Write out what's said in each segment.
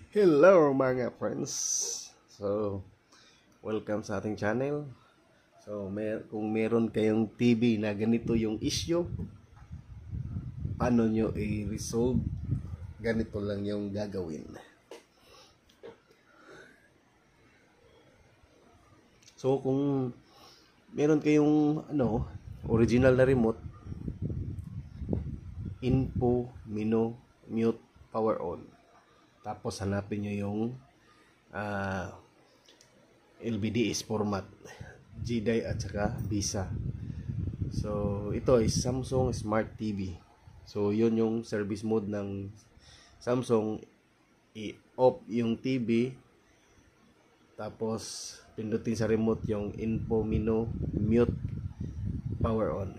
Hello mga friends. So, welcome sa ating channel. So, kung meron kayong TV na ganito yung issue, paano nyo i-resolve? Ganito lang yung gagawin. So, kung meron kayong original na remote, info, menu, mute, power on. Tapos hanapin nyo yung LBDS format, GDI at saka Visa. So ito is Samsung Smart TV. So yun yung service mode ng Samsung. I-off yung TV, tapos pindutin sa remote yung info, menu, mute, power on.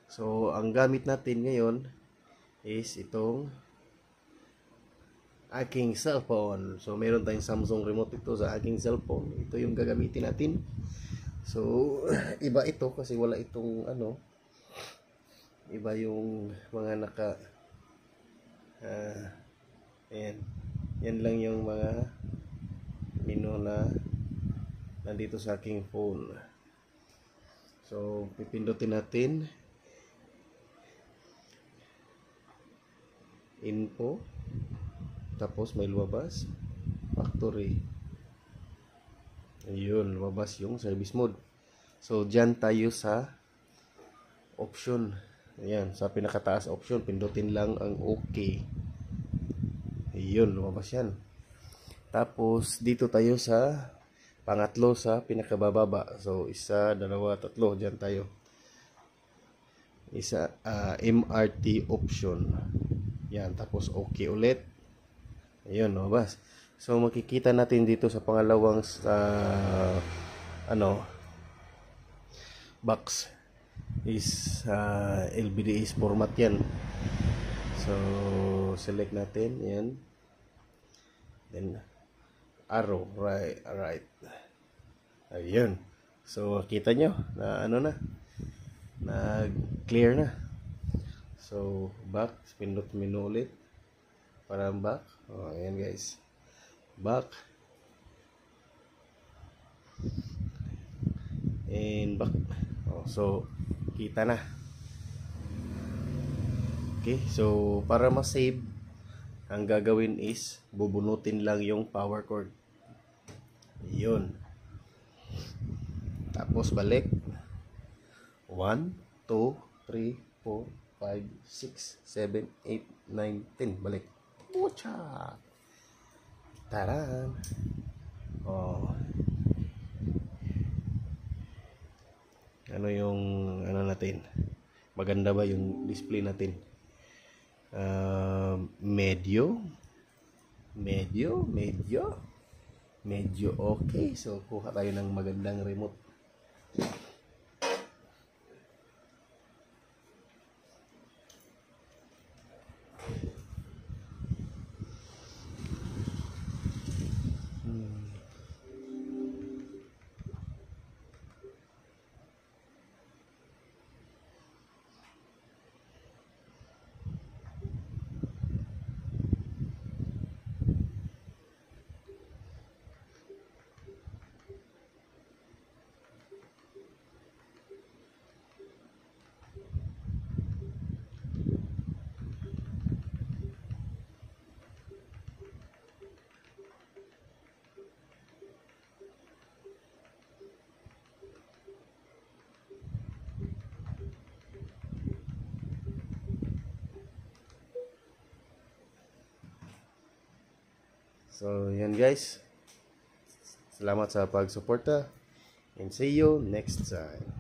So ang gamit natin ngayon is itong aking cellphone. So meron tayong Samsung remote ito sa aking cellphone. Ito yung gagamitin natin. So iba ito kasi wala itong iba yung mga ayan. Yan lang yung mga menu na nandito sa aking phone. So pipindutin natin info, tapos may lumabas factory. Ayun, lumabas yung service mode. So dyan tayo sa option. Ayan, sa pinakataas option, pindutin lang ang OK. Ayun, lumabas yan. Tapos dito tayo sa pangatlo sa pinakabababa. So isa, dalawa, tatlo, dyan tayo. Isa, MRT option. Yan, tapos OK ulit. Ayun, lumabas. So makikita natin dito sa pangalawang box is LBDS format yan. So select natin yan, then arrow right. Ayun. So kita nyo na na clear na. So back, pindot menu ulit para back. Ayan guys, back and back. So kita na. Okay, so para ma-save, ang gagawin is bubunutin lang yung power cord. Yun. Tapos balik 1, 2, 3, 4, 5, 6, 7, 8, 9, 10. Balik. Pucha! Taran! Ano yung natin? Maganda ba yung display natin? Medyo okay. So kuha tayo ng magandang remote. So yan guys, salamat sa pagsuporta and see you next time.